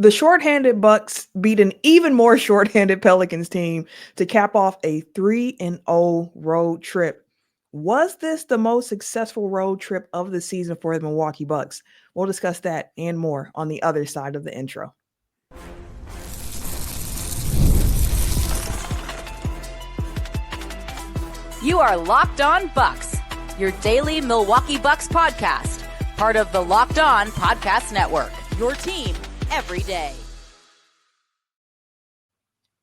The shorthanded Bucks beat an even more shorthanded Pelicans team to cap off a 3-0 road trip. Was this the most successful road trip of the season for the Milwaukee Bucks? We'll discuss that and more on the other side of the intro. You are Locked On Bucks, your daily Milwaukee Bucks podcast, part of the Locked On Podcast Network, your team every day.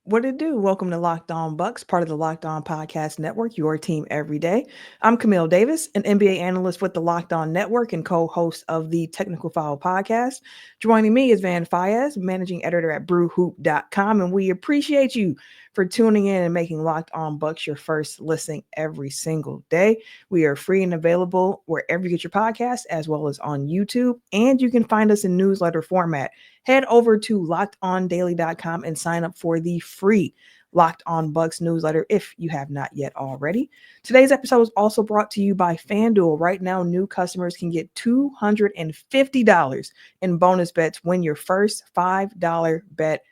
What it do? Welcome to Locked On Bucks, part of the Locked On Podcast Network, your team every day. I'm Camille Davis, an NBA analyst with the Locked On Network and co-host of the Technical Foul podcast. Joining me is Fayaz, managing editor at brewhoop.com, and we appreciate you for tuning in and making Locked On Bucks your first listen every single day. We are free and available wherever you get your podcasts, as well as on YouTube, and you can find us in newsletter format. Head over to lockedondaily.com and sign up for the free Locked On Bucks newsletter if you have not yet already. Today's episode is also brought to you by FanDuel. Right now, new customers can get $250 in bonus bets when your first $5 bet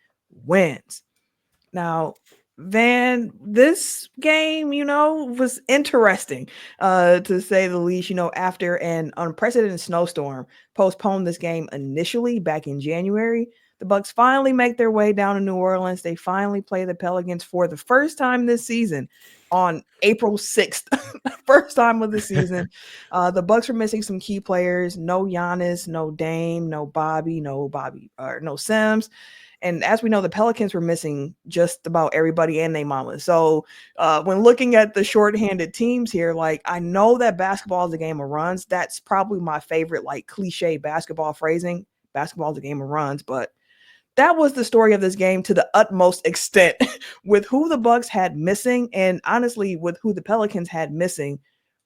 wins. Now, this game, was interesting, to say the least. After an unprecedented snowstorm postponed this game initially back in January, the Bucks finally make their way down to New Orleans. They finally play the Pelicans for the first time this season on April 6th, first time of the season. The Bucks were missing some key players. No Giannis, no Dame, no Sims. And as we know, the Pelicans were missing just about everybody and their mama. So when looking at the shorthanded teams here, I know that basketball is a game of runs. That's probably my favorite, cliche basketball phrasing. Basketball is a game of runs. But that was the story of this game to the utmost extent with who the Bucks had missing and honestly with who the Pelicans had missing.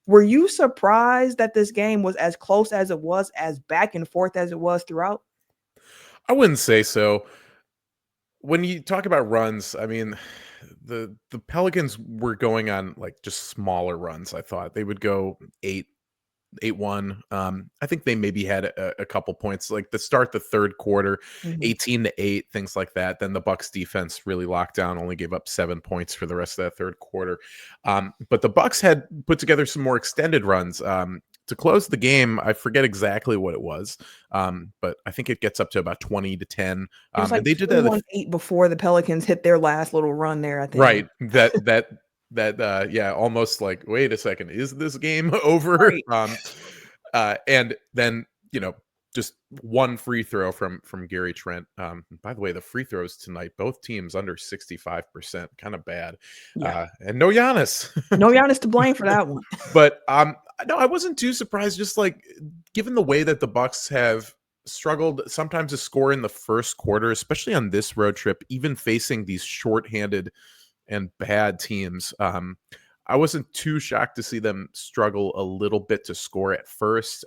Were you surprised that this game was as close as it was, as back and forth as it was throughout? I wouldn't say so. When you talk about runs, I mean, the Pelicans were going on just smaller runs. I thought they would go 8-1. I think they maybe had a couple points to start the third quarter, 18-8, things like that. Then the Bucks defense really locked down, only gave up 7 points for the rest of that third quarter. But the Bucks had put together some more extended runs. To close the game, I forget exactly what it was, but I think it gets up to about 20-10. It was and they did that 8 before the Pelicans hit their last little run there, I think. Right. That almost wait a second, is this game over? Right. And then, just one free throw from Gary Trent. By the way, the free throws tonight, both teams under 65%, kind of bad. Yeah. And no Giannis. No Giannis to blame for that one. But no, I wasn't too surprised. Just given the way that the Bucks have struggled sometimes to score in the first quarter, especially on this road trip, even facing these shorthanded and bad teams. I wasn't too shocked to see them struggle a little bit to score at first.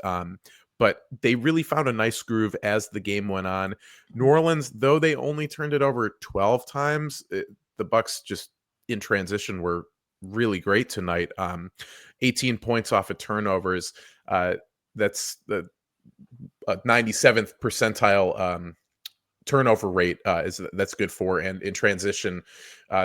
But they really found a nice groove as the game went on. New Orleans, though they only turned it over 12 times, the Bucks just in transition were really great tonight. 18 points off of turnovers. That's the 97th percentile turnover rate that's good for. And in transition,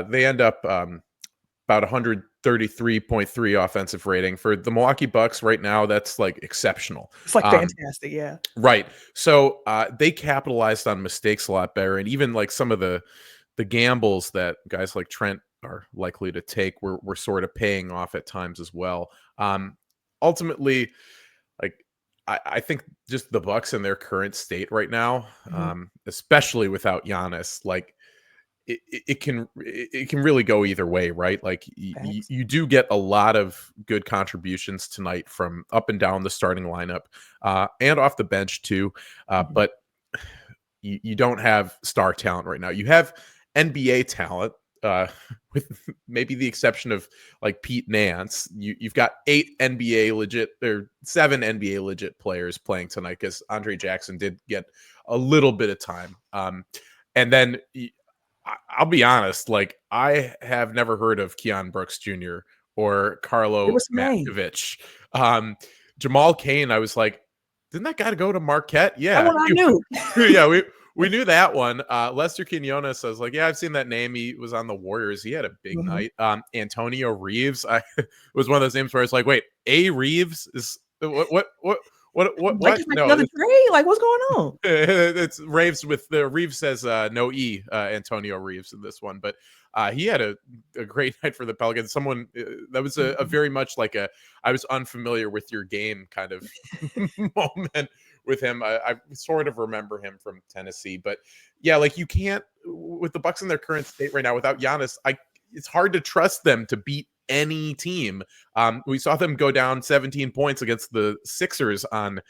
they end up about 133.3 offensive rating for the Milwaukee Bucks right now. That's exceptional. It's fantastic. Yeah. Right. So they capitalized on mistakes a lot better. And even some of the gambles that guys like Trent are likely to take were sort of paying off at times as well. Ultimately, I think just the Bucks in their current state right now, especially without Giannis, it can really go either way, right? You do get a lot of good contributions tonight from up and down the starting lineup, and off the bench too. But you don't have star talent right now. You have NBA talent, with maybe the exception of Pete Nance. You've got 7 NBA legit players playing tonight, because Andre Jackson did get a little bit of time. And then I'll be honest, I have never heard of Keon Brooks Jr. or Carlo Matkovic. Jamal Cain, I was like, didn't that guy go to Marquette? Yeah. I knew. Yeah, we knew that one. Lester Quinones, I was like, yeah, I've seen that name. He was on the Warriors. He had a big night. Antonio Reeves, was one of those names where it's like, wait, A Reeves is what? Like it's like No, another trade. Like what's going on? it's Raves with the Reeves says no E, Antonio Reeves in this one, but he had a great night for the Pelicans. Someone that was a very much like I was unfamiliar with your game kind of moment with him. I sort of remember him from Tennessee, but yeah, like you can't with the Bucks in their current state right now without Giannis. It's hard to trust them to beat any team. We saw them go down 17 points against the Sixers on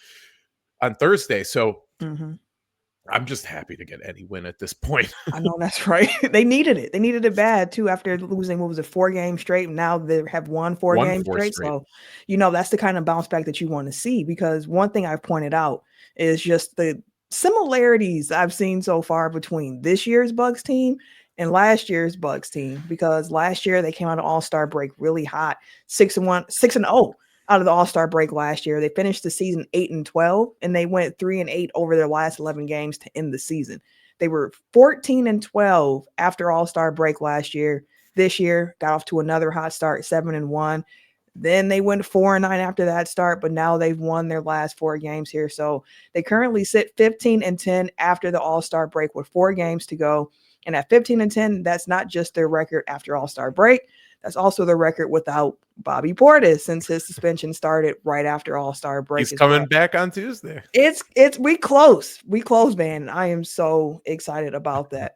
Thursday. So I'm just happy to get any win at this point. I know that's right. They needed it. They needed it bad too after losing, what was it, 4 games straight. Now they have won 4 games straight. So, that's the kind of bounce back that you want to see, because one thing I've pointed out is just the similarities I've seen so far between this year's Bucks team and last year's Bucks team, because last year they came out of All-Star break really hot, 6-0 out of the All-Star break last year. They finished the season 8-12, and they went 3-8 over their last 11 games to end the season. They were 14-12 after All-Star break last year. This year got off to another hot start, 7-1. Then they went 4-9 after that start, but now they've won their last 4 games here. So they currently sit 15-10 after the All-Star break with 4 games to go. And at 15-10, that's not just their record after All-Star break. That's also the record without Bobby Portis, since his suspension started right after All-Star break. He's coming back on Tuesday. We close, man. I am so excited about that.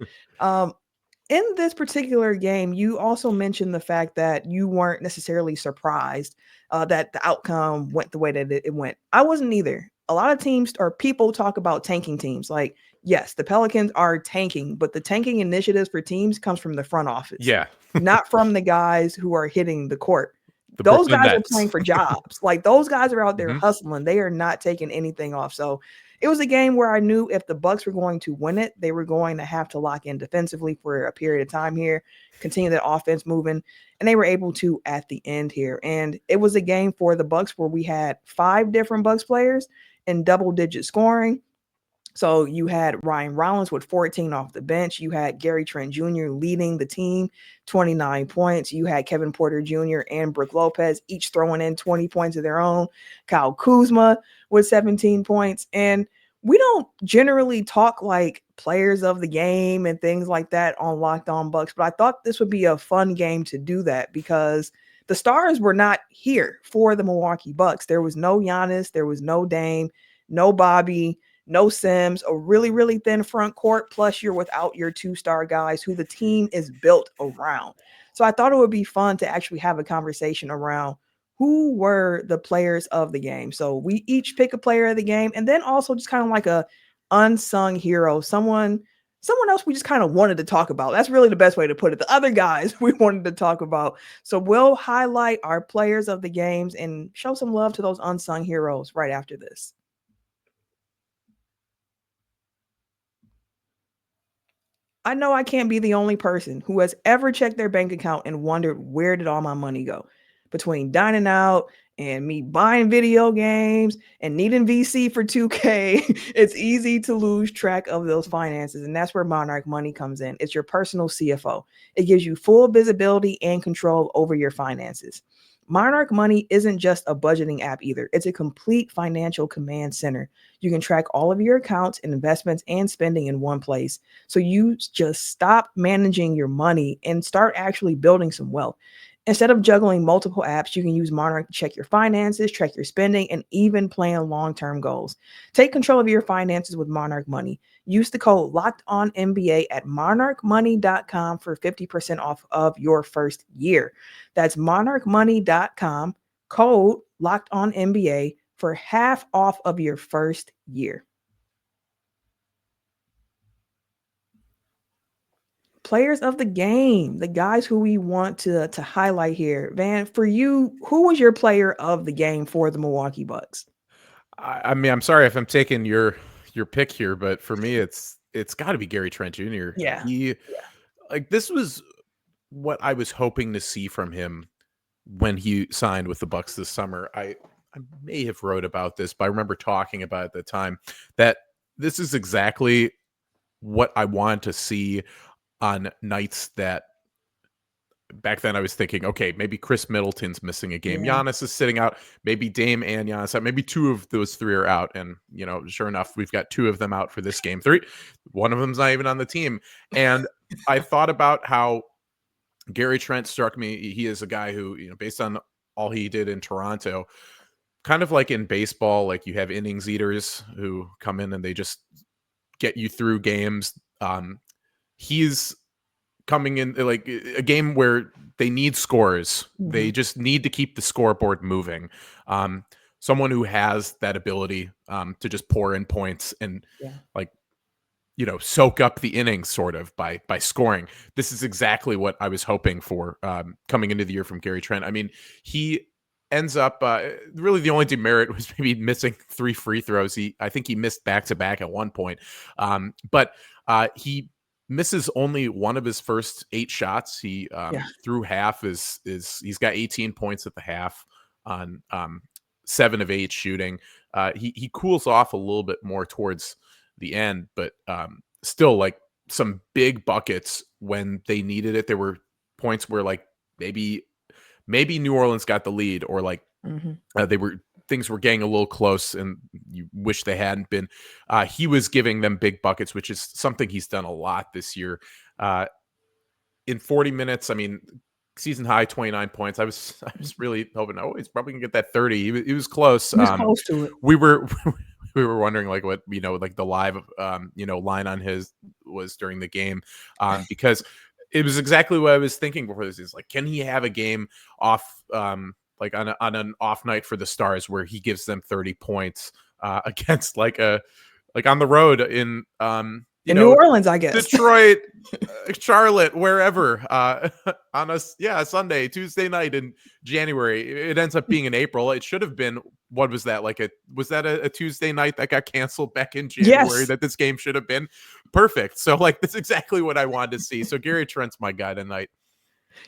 In this particular game, you also mentioned the fact that you weren't necessarily surprised that the outcome went the way that it went. I wasn't either. A lot of teams or people talk about tanking teams. Like, yes, the Pelicans are tanking, but the tanking initiatives for teams comes from the front office. Yeah. Not from the guys who are hitting the court. Those guys are playing for jobs. Like, those guys are out there hustling. They are not taking anything off. So it was a game where I knew if the Bucks were going to win it, they were going to have to lock in defensively for a period of time here, continue that offense moving, and they were able to at the end here. And it was a game for the Bucks where we had 5 different Bucks players in double-digit scoring. So you had Ryan Rollins with 14 off the bench. You had Gary Trent Jr. leading the team, 29 points. You had Kevin Porter Jr. and Brook Lopez each throwing in 20 points of their own. Kyle Kuzma with 17 points. And we don't generally talk like players of the game and things like that on Locked On Bucks, but I thought this would be a fun game to do that because the stars were not here for the Milwaukee Bucks. There was no Giannis, there was no Dame, no Bobby, no Sims, a really, really thin front court, plus you're without your 2-star guys who the team is built around. So I thought it would be fun to actually have a conversation around who were the players of the game. So we each pick a player of the game, and then also just kind of like a unsung hero, someone else we just kind of wanted to talk about. That's really the best way to put it. The other guys we wanted to talk about. So we'll highlight our players of the games and show some love to those unsung heroes right after this. I know I can't be the only person who has ever checked their bank account and wondered, where did all my money go? Between dining out and me buying video games and needing VC for 2K, it's easy to lose track of those finances. And that's where Monarch Money comes in. It's your personal CFO. It gives you full visibility and control over your finances. Monarch Money isn't just a budgeting app either. It's a complete financial command center. You can track all of your accounts and investments and spending in one place. So you just stop managing your money and start actually building some wealth. Instead of juggling multiple apps, you can use Monarch to check your finances, track your spending, and even plan long-term goals. Take control of your finances with Monarch Money. Use the code LOCKEDONNBA at monarchmoney.com for 50% off of your first year. That's monarchmoney.com, code LOCKEDONNBA for half off of your first year. Players of the game, the guys who we want to highlight here. Van, for you, who was your player of the game for the Milwaukee Bucks? I mean, I'm sorry if I'm taking your pick here, but for me, it's got to be Gary Trent Jr. Yeah. Like, this was what I was hoping to see from him when he signed with the Bucks this summer. I may have wrote about this, but I remember talking about it at the time that this is exactly what I want to see on nights that back then I was thinking, okay, maybe Chris Middleton's missing a game. Yeah. Giannis is sitting out. Maybe Dame and Giannis out. Maybe two of those three are out. And, sure enough, we've got two of them out for this game. One of them's not even on the team. And I thought about how Gary Trent struck me. He is a guy who, based on all he did in Toronto, kind of like in baseball, like you have innings eaters who come in and they just get you through games. He's coming in like a game where they need scores. Mhm. They just need to keep the scoreboard moving. Someone who has that ability to just pour in points and soak up the innings sort of by scoring. This is exactly what I was hoping for coming into the year from Gary Trent. I mean, he ends up really the only demerit was maybe missing 3 free throws. I think he missed back-to-back at one point. But he misses only one of his first 8 shots. He through half is he's got 18 points at the half on 7 of 8 shooting. He cools off a little bit more towards the end, but still like some big buckets when they needed it. There were points where like maybe New Orleans got the lead, or like things were getting a little close and you wish they hadn't been. He was giving them big buckets, which is something he's done a lot this year. In 40 minutes, I mean, season high 29 points. I was really hoping, he's probably gonna get that 30. He was close. He was close to it. We were wondering like what like the live line on his was during the game, because it was exactly what I was thinking before this. Is like, can he have a game off like on an off night for the Stars where he gives them 30 points against like on the road in New Orleans, I guess, Detroit, Charlotte, wherever, on a Sunday, Tuesday night in January. It ends up being in April. It should have been, what was that? Was that a Tuesday night that got canceled back in January? Yes. That this game should have been perfect. So like, that's exactly what I wanted to see. So Gary Trent's my guy tonight.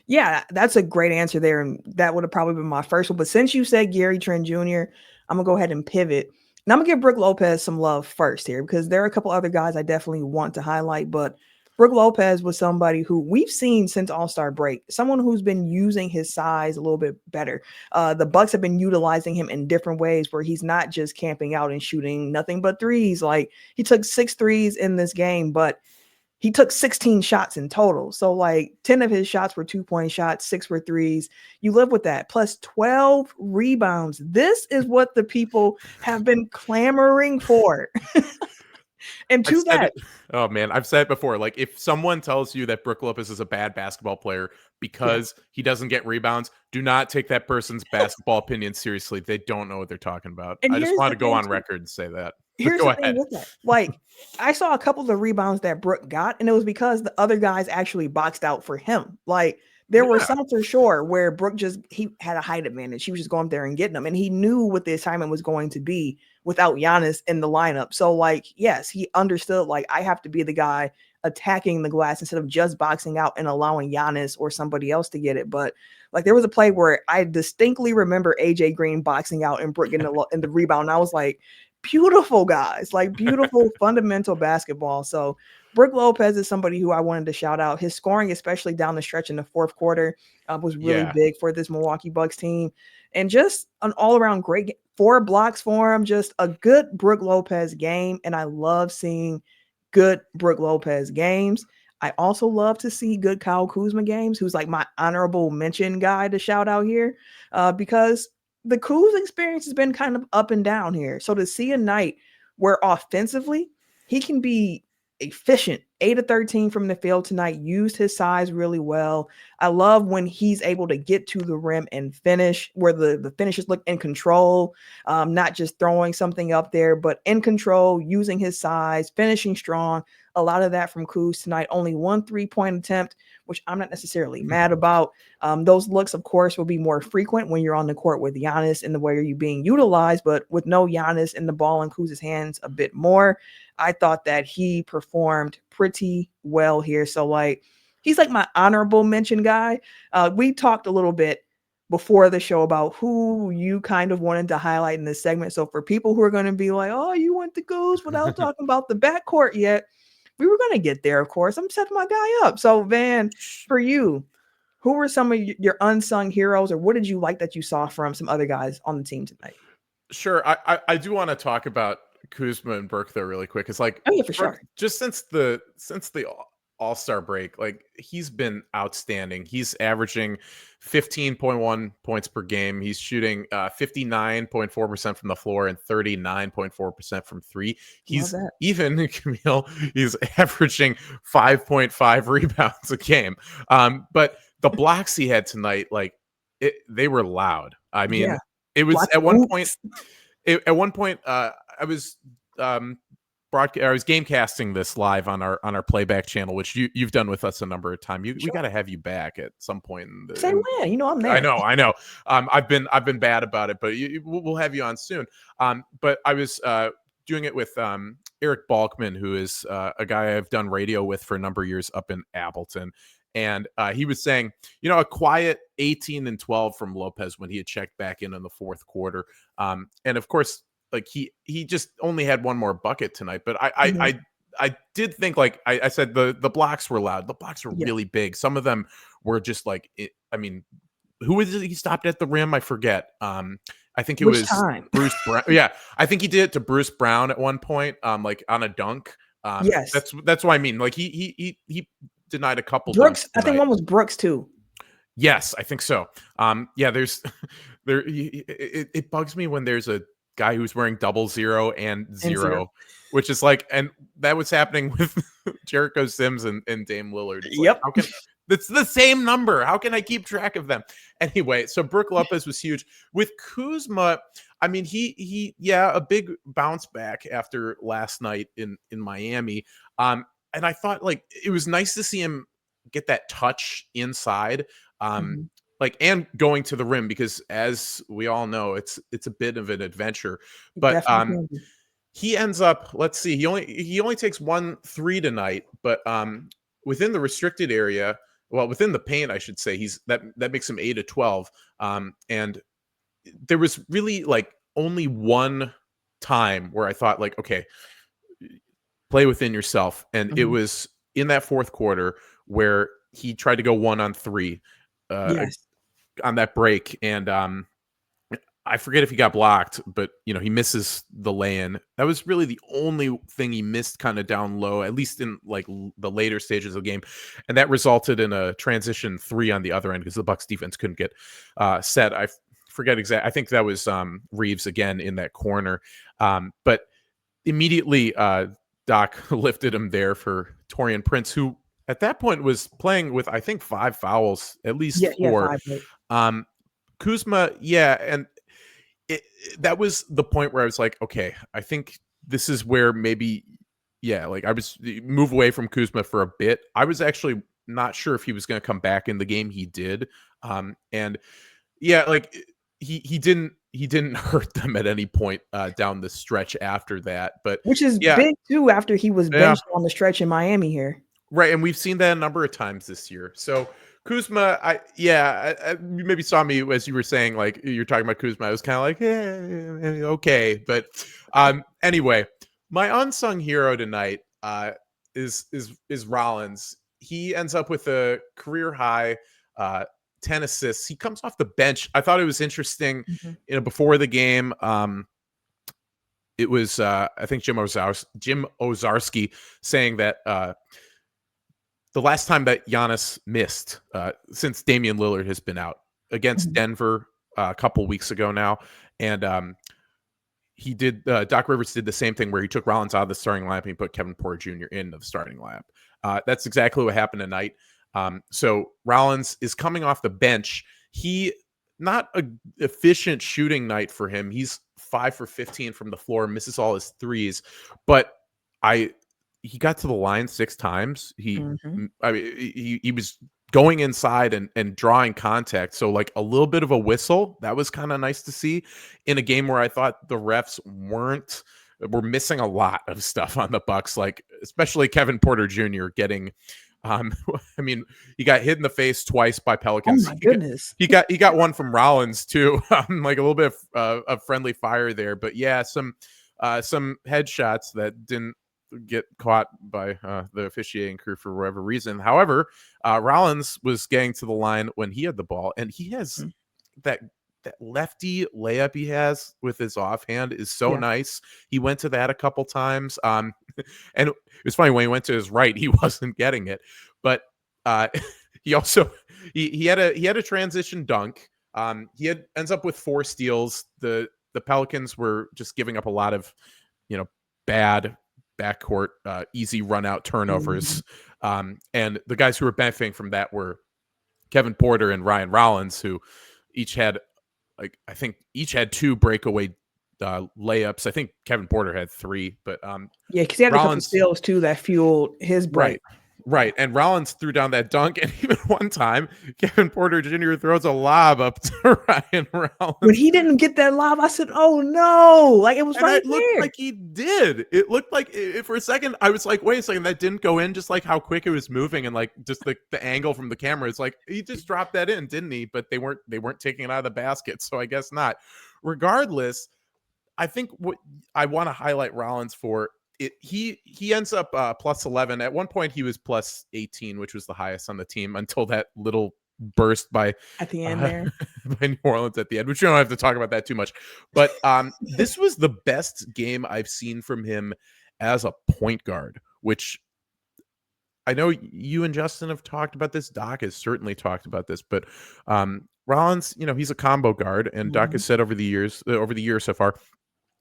Yeah, that's a great answer there. And that would have probably been my first one. But since you said Gary Trent Jr., I'm going to go ahead and pivot. And I'm going to give Brook Lopez some love first here, because there are a couple other guys I definitely want to highlight. But Brook Lopez was somebody who we've seen since All-Star break, someone who's been using his size a little bit better. The Bucks have been utilizing him in different ways where he's not just camping out and shooting nothing but threes. Like, he took 6 threes in this game, but he took 16 shots in total. So like 10 of his shots were 2-point shots, 6 were threes. You live with that. Plus 12 rebounds. This is what the people have been clamoring for. And to that, oh man, I've said it before. Like, if someone tells you that Brook Lopez is a bad basketball player because he doesn't get rebounds, do not take that person's basketball opinion seriously. They don't know what they're talking about. And I just want to go on record and say that. Here's the thing with that. Like, I saw a couple of the rebounds that Brook got, and it was because the other guys actually boxed out for him. Like, there were some for sure where Brook he had a height advantage. He was just going there and getting them, and he knew what the assignment was going to be without Giannis in the lineup. So, like, yes, he understood, like, I have to be the guy attacking the glass instead of just boxing out and allowing Giannis or somebody else to get it. But like, there was a play where I distinctly remember AJ Green boxing out and Brook getting in the rebound, and I was like, beautiful guys, like beautiful fundamental basketball. So Brook Lopez is somebody who I wanted to shout out. His scoring, especially down the stretch in the fourth quarter, was really big for this Milwaukee Bucks team. And just an all-around great 4 blocks for him, just a good Brook Lopez game. And I love seeing good Brook Lopez games. I also love to see good Kyle Kuzma games, who's like my honorable mention guy to shout out here, because the Kuz experience has been kind of up and down here. So to see a night where offensively he can be efficient, 8 of 13 from the field tonight, used his size really well. I love when he's able to get to the rim and finish, where the finishes look in control, not just throwing something up there, but in control, using his size, finishing strong. A lot of that from Kuz tonight. Only 1 3-point attempt, which I'm not necessarily mad about. Those looks, of course, will be more frequent when you're on the court with Giannis and the way you're being utilized, but with no Giannis and the ball in Kuz's hands a bit more, I thought that he performed pretty well here. So like, he's like my honorable mention guy. We talked a little bit before the show about who you kind of wanted to highlight in this segment. So for people who are going to be like, oh, you went to Goose without talking about the backcourt yet, We were gonna get there, of course. I'm setting my guy up. So, Van, for you, who were some of your unsung heroes, or what did you like that you saw from some other guys on the team tonight? Sure. I do want to talk about Kuzma and Burke though really quick. It's like Oh yeah, for Burke, sure. just since the All-Star break, like he's been outstanding. He's averaging 15.1 points per game. He's shooting 59.4% from the floor and 39.4% from three. He's even Camille, he's averaging 5.5 rebounds a game. But the blocks he had tonight, like they were loud. I mean, it was at one point. At one point, I was I was gamecasting this live on our playback channel, which you've done with us a number of times. We got to have you back at some point. Same way, you know I'm there. I know. I've been bad about it, but we'll have you on soon. But I was doing it with Eric Balkman, who is a guy I've done radio with for a number of years up in Appleton. And he was saying, a quiet 18 and 12 from Lopez when he had checked back in the fourth quarter. And of course, like he just only had one more bucket tonight. But I did think, like I said, the blocks were loud. The blocks were really big. Some of them were just like, who was it he stopped at the rim? I forget. I think it was Bruce Brown. Yeah, I think he did it to Bruce Brown at one point, like on a dunk. Yes, that's what I mean. Like he denied a couple. Brooks, I think one was Brooks too. Yes, I think so. It bugs me when there's a guy who's wearing 00 and 0, which is like, and that was happening with Jericho Sims and Dame Lillard. It's it's the same number. How can I keep track of them? Anyway, so Brook Lopez was huge. With Kuzma, I mean, he a big bounce back after last night in Miami. And I thought, like, it was nice to see him get that touch inside, like, and going to the rim, because as we all know, it's a bit of an adventure. But he ends up, let's see, he only takes 1 3 tonight, but within the restricted area, well, within the paint, I should say, that makes him 8 of 12. And there was really like only one time where I thought, like, okay, play within yourself. And it was in that fourth quarter where he tried to go 1 on 3 on that break. And I forget if he got blocked, but he misses the lay-in. That was really the only thing he missed kind of down low, at least in like the later stages of the game. And that resulted in a transition 3 on the other end because the Bucks defense couldn't get set. I forget exactly. I think that was Reeves again in that corner. But immediately Doc lifted him there for Taurean Prince, who at that point was playing with, I think, 5 fouls, at least 4. Kuzma, and that was the point where I was like, okay, I think this is where maybe, like I was move away from Kuzma for a bit. I was actually not sure if he was going to come back in the game. He did. And like he didn't hurt them at any point down the stretch after that, but which is big too, after he was benched on the stretch in Miami here. Right. And we've seen that a number of times this year. So Kuzma, I you maybe saw me as you were saying, like, you're talking about Kuzma. I was kind of like, okay. But anyway, my unsung hero tonight is Rollins. He ends up with a career high 10 assists. He comes off the bench. I thought it was interesting, before the game. It was I think Jim Owczarski saying that the last time that Giannis missed since Damian Lillard has been out against Denver a couple weeks ago now. And he did, Doc Rivers did the same thing where he took Rollins out of the starting lineup and he put Kevin Porter Jr. in the starting lineup. That's exactly what happened tonight. So Rollins is coming off the bench. Not an efficient shooting night for him. He's 5 for 15 from the floor, misses all his threes, but he got to the line 6 times. He was going inside and drawing contact. So like a little bit of a whistle, that was kind of nice to see in a game where I thought the refs were missing a lot of stuff on the Bucks, like especially Kevin Porter Jr. getting, he got hit in the face twice by Pelicans. Oh my goodness. He got one from Rollins too. Like a little bit of friendly fire there, but some headshots that get caught by the officiating crew for whatever reason. However, Rollins was getting to the line when he had the ball, and he has that lefty layup he has with his offhand is so nice. He went to that a couple times. And it was funny when he went to his right, he wasn't getting it, but he also he had a transition dunk. He ends up with 4 steals. The Pelicans were just giving up a lot of, bad backcourt, easy run out turnovers. And the guys who were benefiting from that were Kevin Porter and Ryan Rollins, who each had I think each had 2 breakaway layups. I think Kevin Porter had 3, but because he had Rollins, a couple steals too that fueled his break. Right. And Rollins threw down that dunk, and even one time, Kevin Porter Jr. throws a lob up to Ryan Rollins. When he didn't get that lob, I said, "Oh no!" Like it was right there. It looked like he did. It looked like for a second, I was like, "Wait a second, that didn't go in." Just like how quick it was moving, and like just the angle from the camera. It's like he just dropped that in, didn't he? But they weren't taking it out of the basket, so I guess not. Regardless, I think what I want to highlight Rollins for. He ends up plus 11. At one point, he was plus 18, which was the highest on the team until that little burst by at the end there by New Orleans at the end, which you don't have to talk about that too much. But this was the best game I've seen from him as a point guard, which I know you and Justin have talked about this. Doc has certainly talked about this, but Rollins, he's a combo guard, and Doc has said over the years so far,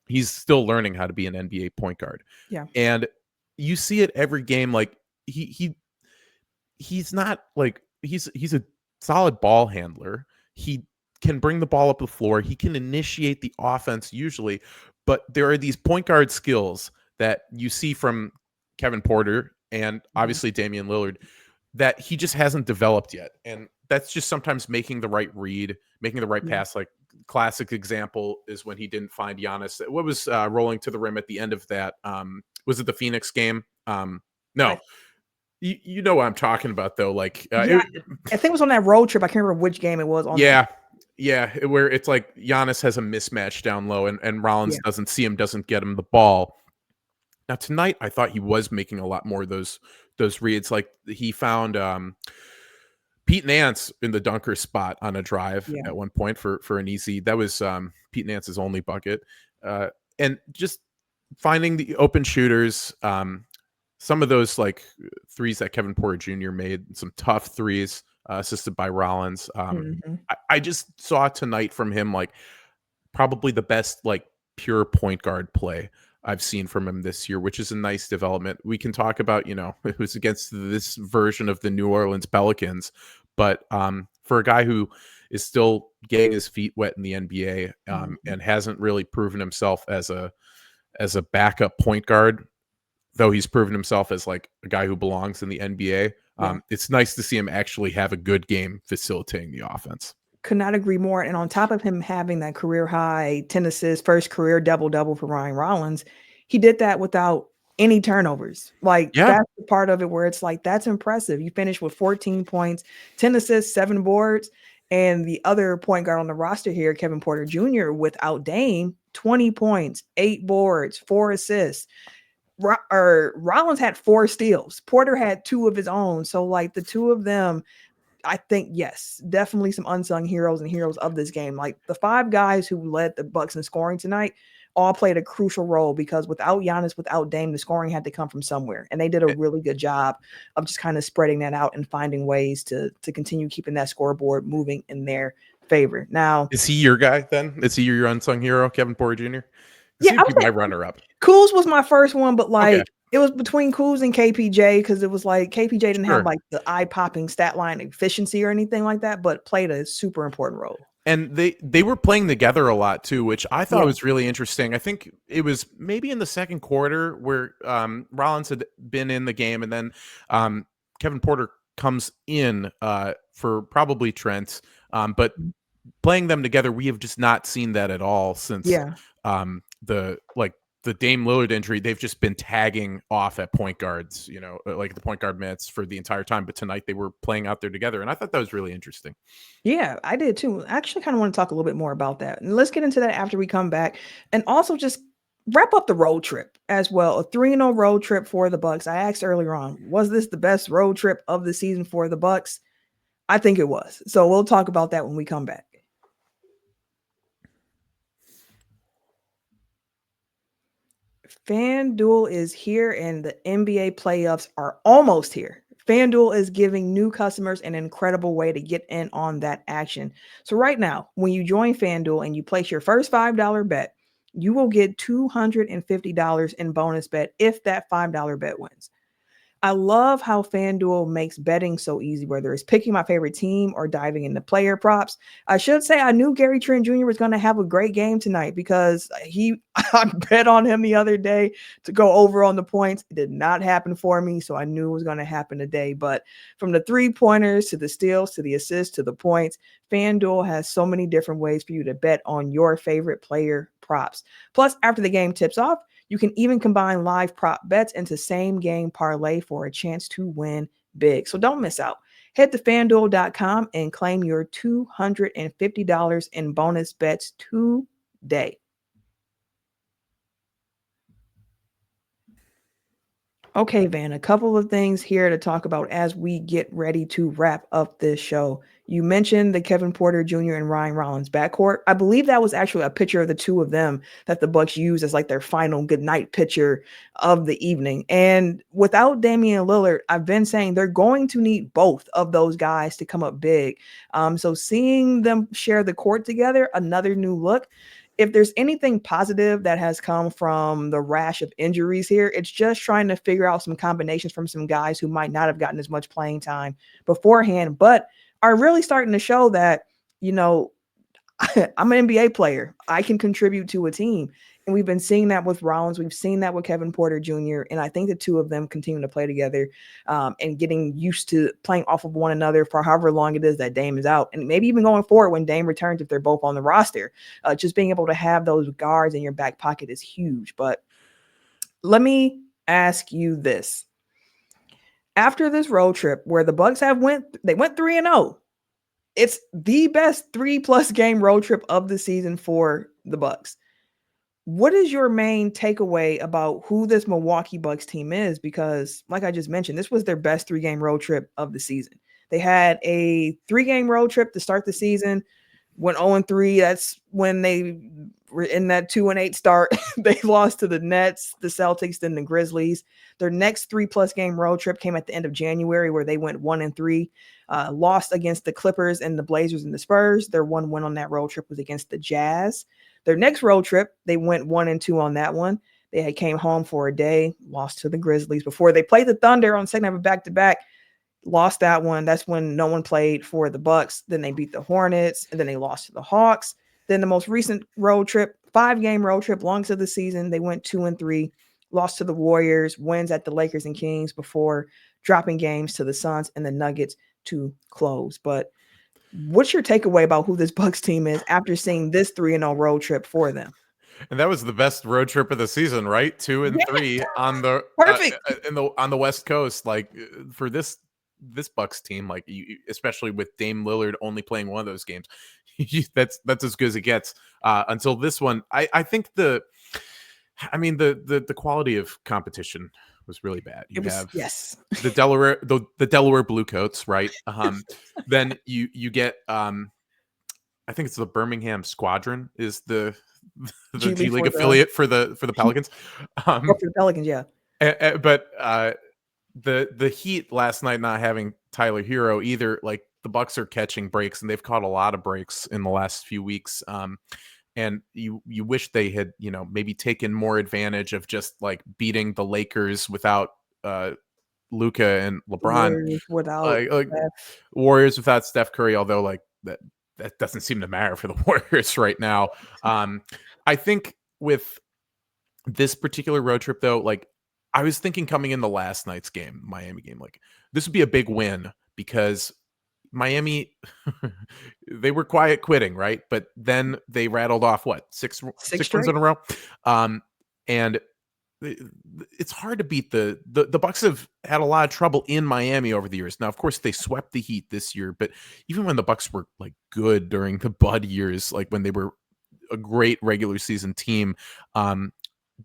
he's still learning how to be an NBA point guard. Yeah. And you see it every game. Like he's not like he's a solid ball handler. He can bring the ball up the floor. He can initiate the offense usually, but there are these point guard skills that you see from Kevin Porter and obviously Damian Lillard that he just hasn't developed yet. And that's just sometimes making the right read, making the right pass. Like classic example is when he didn't find Giannis. What was rolling to the rim at the end of that? Was it the Phoenix game? No. You know what I'm talking about, though. Like, I think it was on that road trip. I can't remember which game it was on. Where it's like Giannis has a mismatch down low and Rollins doesn't see him, doesn't get him the ball. Now, tonight, I thought he was making a lot more of those reads. Like, he found Pete Nance in the dunker spot on a drive at one point for an easy. That was Pete Nance's only bucket. And just finding the open shooters, some of those like threes that Kevin Porter Jr. made, some tough threes assisted by Rollins. I just saw tonight from him like probably the best like pure point guard play I've seen from him this year, which is a nice development. We can talk about, it was against this version of the New Orleans Pelicans, but for a guy who is still getting his feet wet in the NBA and hasn't really proven himself as a backup point guard, though he's proven himself as like a guy who belongs in the NBA. It's nice to see him actually have a good game facilitating the offense. Could not agree more. And on top of him having that career high 10 assists, first career double-double for Ryan Rollins, he did that without any turnovers. Like that's the part of it where it's like, that's impressive. You finished with 14 points, 10 assists, 7 boards. And the other point guard on the roster here, Kevin Porter Jr., without Dame, 20 points, 8 boards, 4 assists. Rollins had 4 steals. Porter had 2 of his own. So like the two of them, I think, yes, definitely some unsung heroes and heroes of this game. Like the 5 guys who led the Bucks in scoring tonight all played a crucial role because without Giannis, without Dame, the scoring had to come from somewhere. And they did a really good job of just kind of spreading that out and finding ways to continue keeping that scoreboard moving in their favor. Now, is he your guy then? Is he your unsung hero, Kevin Porter Jr.? Yeah, I was my runner-up. Kuz was my first one, but like it was between Kuz and KPJ because it was like KPJ didn't have like the eye-popping stat line efficiency or anything like that, but played a super important role. And they were playing together a lot too, which I thought was really interesting. I think it was maybe in the second quarter where Rollins had been in the game, and then Kevin Porter comes in for probably Trent, but playing them together, we have just not seen that at all since the Dame Lillard injury. They've just been tagging off at point guards, like the point guard minutes for the entire time. But tonight they were playing out there together, and I thought that was really interesting. Yeah, I did too. I actually kind of want to talk a little bit more about that. And let's get into that after we come back. And also just wrap up the road trip as well. A 3-0 road trip for the Bucks. I asked earlier on, was this the best road trip of the season for the Bucks? I think it was. So we'll talk about that when we come back. FanDuel is here and the NBA playoffs are almost here. FanDuel is giving new customers an incredible way to get in on that action. So right now, when you join FanDuel and you place your first $5 bet, you will get $250 in bonus bet if that $5 bet wins. I love how FanDuel makes betting so easy, whether it's picking my favorite team or diving into player props. I should say I knew Gary Trent Jr. was going to have a great game tonight because I bet on him the other day to go over on the points. It did not happen for me, so I knew it was going to happen today. But from the 3-pointers to the steals to the assists to the points, FanDuel has so many different ways for you to bet on your favorite player props. Plus, after the game tips off, you can even combine live prop bets into same game parlay for a chance to win big. So don't miss out. Head to fanduel.com and claim your $250 in bonus bets today. Okay, Van, a couple of things here to talk about as we get ready to wrap up this show. You mentioned the Kevin Porter Jr. and Ryan Rollins backcourt. I believe that was actually a picture of the two of them that the Bucks used as like their final goodnight picture of the evening. And without Damian Lillard, I've been saying they're going to need both of those guys to come up big. So seeing them share the court together, another new look. If there's anything positive that has come from the rash of injuries here, it's just trying to figure out some combinations from some guys who might not have gotten as much playing time beforehand, but are really starting to show that, I'm an NBA player. I can contribute to a team. And we've been seeing that with Rollins. We've seen that with Kevin Porter Jr. And I think the two of them continue to play together and getting used to playing off of one another for however long it is that Dame is out. And maybe even going forward when Dame returns, if they're both on the roster, just being able to have those guards in your back pocket is huge. But let me ask you this. After this road trip where the Bucks went 3-0, it's the best 3+ game road trip of the season for the Bucks. What is your main takeaway about who this Milwaukee Bucks team is? Because like I just mentioned, this was their best 3-game road trip of the season. They had a 3-game road trip to start the season, went 0-3. That's when they were in that 2-8 start. They lost to the Nets, the Celtics, then the Grizzlies. Their next 3+ game road trip came at the end of January where they went 1-3, lost against the Clippers and the Blazers and the Spurs. Their one win on that road trip was against the Jazz. Their next road trip, they went 1-2 on that one. They came home for a day, lost to the Grizzlies before they played the Thunder on second half of back-to-back, lost that one. That's when no one played for the Bucks. Then they beat the Hornets, and then they lost to the Hawks. Then the most recent road trip, 5-game road trip, longest of the season, they went 2-3, lost to the Warriors, wins at the Lakers and Kings before dropping games to the Suns and the Nuggets to close. But what's your takeaway about who this Bucks team is after seeing this 3-0 road trip for them? And that was the best road trip of the season, right? 2-3 on the perfect on the West Coast. Like for this Bucks team, like especially with Dame Lillard only playing one of those games, that's as good as it gets. Until this one, I think the quality of competition was really bad. Yes. the Delaware Bluecoats, right? Then you get I think it's the Birmingham Squadron is the G League affiliate for the Pelicans. For the Pelicans, yeah. But the Heat last night not having Tyler Hero either, like the Bucks are catching breaks and they've caught a lot of breaks in the last few weeks. And you wish they had, maybe taken more advantage of just like beating the Lakers without Luka and LeBron, Warriors without Steph Curry, although like that doesn't seem to matter for the Warriors right now. I think with this particular road trip though, like I was thinking coming into last night's game, Miami game, like this would be a big win because Miami, they were quiet quitting, right? But then they rattled off six wins in a row. And it's hard to beat the Bucks have had a lot of trouble in Miami over the years. Now, of course, they swept the Heat this year, but even when the Bucks were like good during the Bud years, like when they were a great regular season team,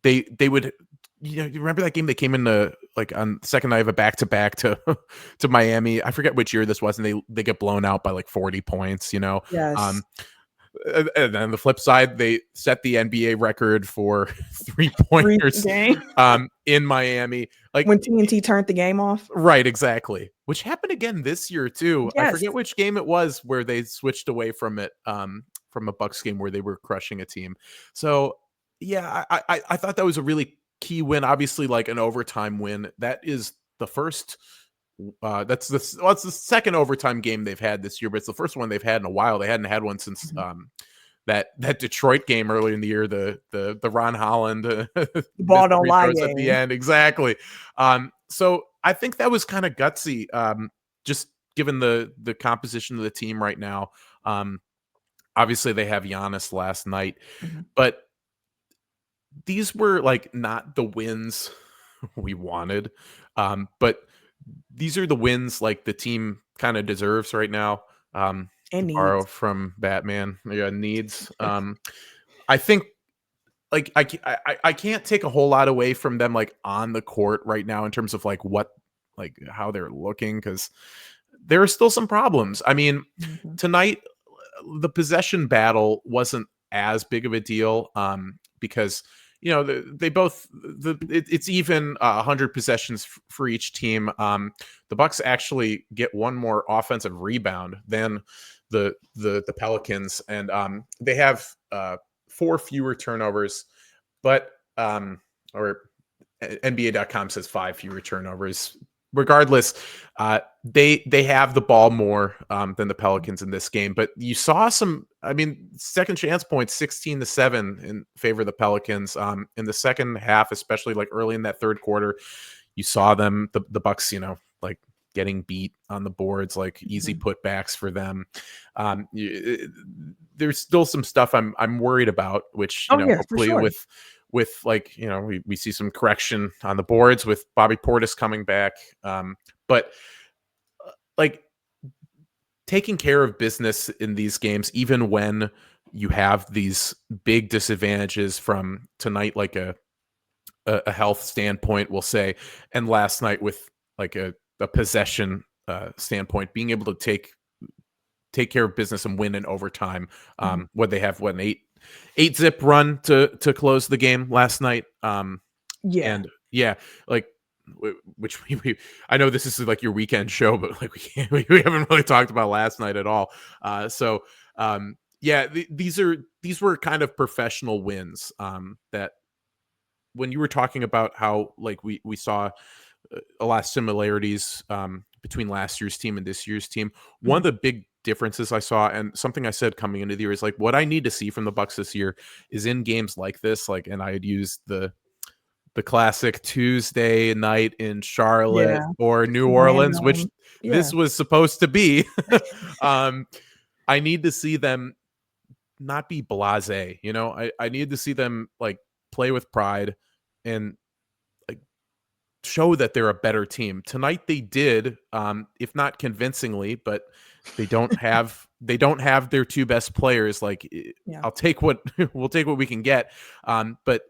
they would, you remember that game they came into like on second night of a back-to-back to to Miami. I forget which year this was, and they get blown out by like 40 points, Yes. And then the flip side, they set the NBA record for Free three-pointers game. in Miami. Like When TNT turned the game off. right, exactly. Which happened again this year too. I Yes. forget which game it was where they switched away from it, from a Bucks game where they were crushing a team. So yeah, I thought that was a really key win. Obviously, like an overtime win. That is the first. It's the second overtime game they've had this year, but it's the first one they've had in a while. They hadn't had one since that Detroit game earlier in the year, the Ron Holland The ball don't lie at the game. end, exactly. So I think that was kind of gutsy, just given the composition of the team right now. Obviously they have Giannis last night, but these were like not the wins we wanted, but these are the wins like the team kind of deserves right now. And To borrow needs. from Batman, needs. I think like I can't take a whole lot away from them like on the court right now in terms of like what like how they're looking, because there are still some problems. I mean, tonight the possession battle wasn't as big of a deal, because they both it's even 100 possessions for each team. The Bucks actually get one more offensive rebound than the Pelicans, and they have 4 fewer turnovers, but or NBA.com says 5 fewer turnovers. Regardless, they have the ball more than the Pelicans in this game, but you saw some, I mean, second chance points 16-7 in favor of the Pelicans in the second half, especially like early in that third quarter. You saw them, the Bucks, like getting beat on the boards, like easy putbacks for them. There's still some stuff I'm worried about, which hopefully with like we see some correction on the boards with Bobby Portis coming back, but like taking care of business in these games, even when you have these big disadvantages from tonight, like a health standpoint, we'll say, and last night with like a possession standpoint, being able to take care of business and win in overtime. What they have, an 8-zip run to close the game last night. And like which we I know this is like your weekend show, but like we haven't really talked about last night at all. These were kind of professional wins. That when you were talking about how like we saw a lot of similarities between last year's team and this year's team. One of the big differences I saw, and something I said coming into the year, is like what I need to see from the Bucks this year is in games like this, like, and I had used the classic Tuesday night in Charlotte or New Orleans, which this was supposed to be. I need to see them not be blasé. I need to see them like play with pride and show that they're a better team. Tonight they did, if not convincingly, but they don't have their 2 best players. Like we'll take what we can get. But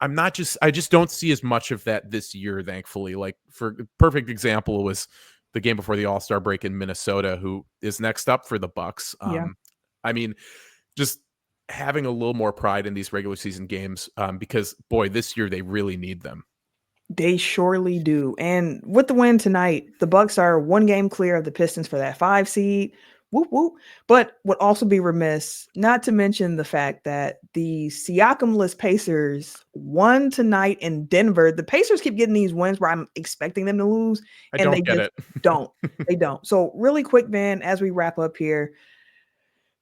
I just don't see as much of that this year, thankfully. Like for perfect example was the game before the All-Star break in Minnesota, who is next up for the Bucks. I mean, just having a little more pride in these regular season games, because boy, this year they really need them. They surely do. And with the win tonight, the Bucks are 1 game clear of the Pistons for that 5 seed. Whoop, whoop. But would also be remiss not to mention the fact that the Siakam-less Pacers won tonight in Denver. The Pacers keep getting these wins where I'm expecting them to lose, and they just don't. They don't. So really quick, Van, as we wrap up here,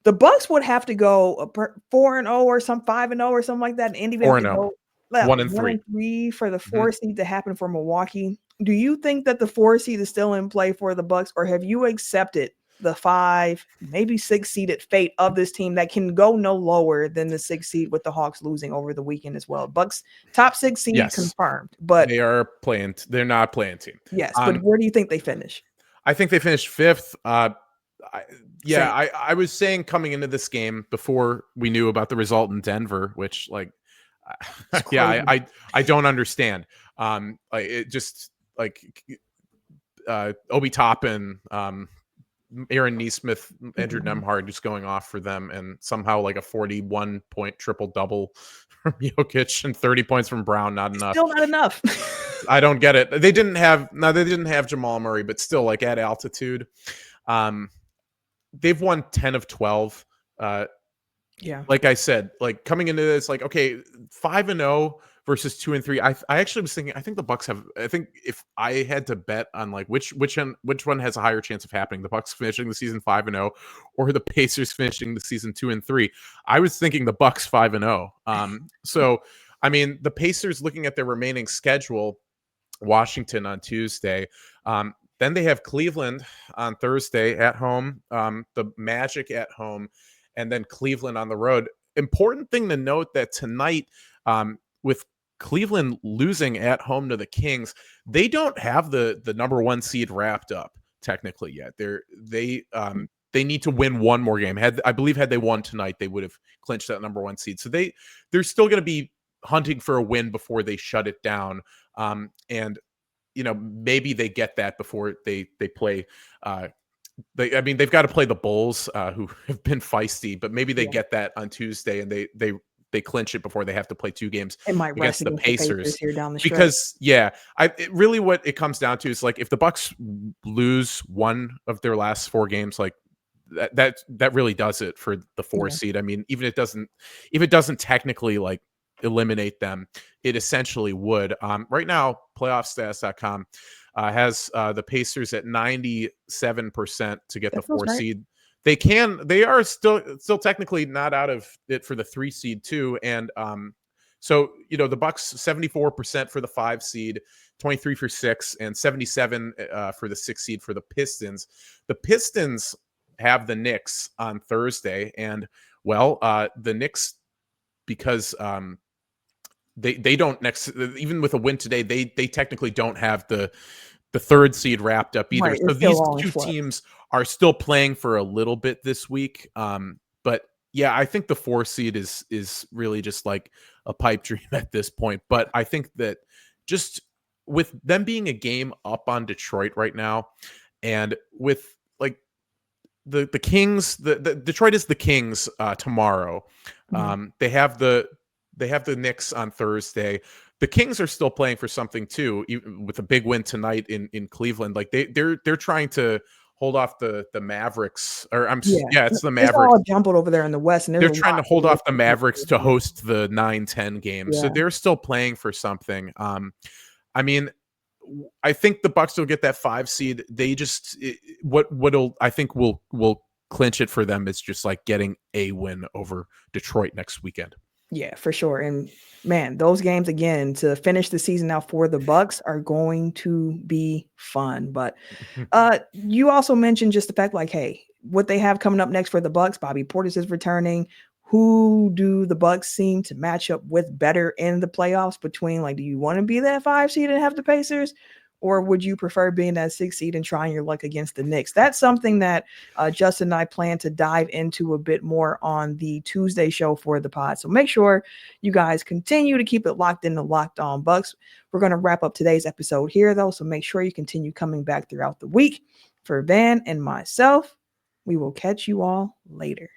the Bucks would have to go 4-0 or some 5-0 or something like that, and Indy would have to go 1-3 for the 4 seed to happen for Milwaukee. Do you think that the 4 seed is still in play for the Bucks, or have you accepted the 5, maybe 6 seeded fate of this team that can go no lower than the 6 seed with the Hawks losing over the weekend as well? Bucks top 6 seed confirmed, but they are playing. They're not playing team. Yes, but where do you think they finish? I think they finished 5th. I was saying coming into this game before we knew about the result in Denver, which like Yeah, I don't understand. Like it just like Obi Toppin, Aaron Nesmith, Andrew Nemhard just going off for them, and somehow like a 41-point triple-double from Jokic and 30 points from Brown, not enough. Still not enough. I don't get it. They didn't have Jamal Murray, but still, like at altitude, they've won 10 of 12. Yeah. Like I said, like coming into this, like, okay, 5-0 versus 2-3. I actually was thinking, I think the Bucks have, I think if I had to bet on like which one has a higher chance of happening, the Bucks finishing the season 5-0 or the Pacers finishing the season 2-3, I was thinking the Bucks 5-0. So I mean, the Pacers, looking at their remaining schedule, Washington on Tuesday, then they have Cleveland on Thursday at home, the Magic at home, and then Cleveland on the road. Important thing to note that tonight, with Cleveland losing at home to the Kings, they don't have the number one seed wrapped up technically yet. They need to win one more game. I believe had they won tonight, they would have clinched that number one seed. So they're still going to be hunting for a win before they shut it down. And maybe they get that before they play. They've got to play the Bulls, who have been feisty, but maybe they get that on Tuesday and they clinch it before they have to play two games against the Pacers here down the stretch. Because really what it comes down to is like if the Bucks lose one of their last four games, like that really does it for the 4 seed. I mean, even if it doesn't technically like eliminate them, it essentially would. Right now, playoffstats.com has the Pacers at 97% to get the 4 seed. They are still technically not out of it for the 3 seed too. And so the Bucks 74% for the 5 seed, 23 for 6, and 77 for the 6 seed for the Pistons. The Pistons have the Knicks on Thursday, and the Knicks, because they don't even with a win today, they technically don't have the 3rd seed wrapped up either. Right, so these two teams are still playing for a little bit this week. But yeah, I think the 4 seed is really just like a pipe dream at this point. But I think that just with them being a game up on Detroit right now, and with like the Kings, the Detroit is the Kings tomorrow. They have the Knicks on Thursday. The Kings are still playing for something too, even with a big win tonight in Cleveland. Like they're trying to hold off the Mavericks, or it's the Mavericks. It's all jumbled over there in the West, and they're trying to hold off the Mavericks to host the 9-10 game. Yeah. So they're still playing for something. I mean, I think the Bucks will get that 5 seed. They just what'll I think will clinch it for them is just like getting a win over Detroit next weekend. Yeah, for sure. And man, those games again to finish the season out for the Bucks are going to be fun. But you also mentioned just the fact, like, hey, what they have coming up next for the Bucks. Bobby Portis is returning. Who do the Bucks seem to match up with better in the playoffs between, like, do you want to be that 5 seed and have the Pacers? Or would you prefer being that 6 seed and trying your luck against the Knicks? That's something that Justin and I plan to dive into a bit more on the Tuesday show for the pod. So make sure you guys continue to keep it locked in the Locked On Bucks. We're going to wrap up today's episode here, though. So make sure you continue coming back throughout the week. For Van and myself, we will catch you all later.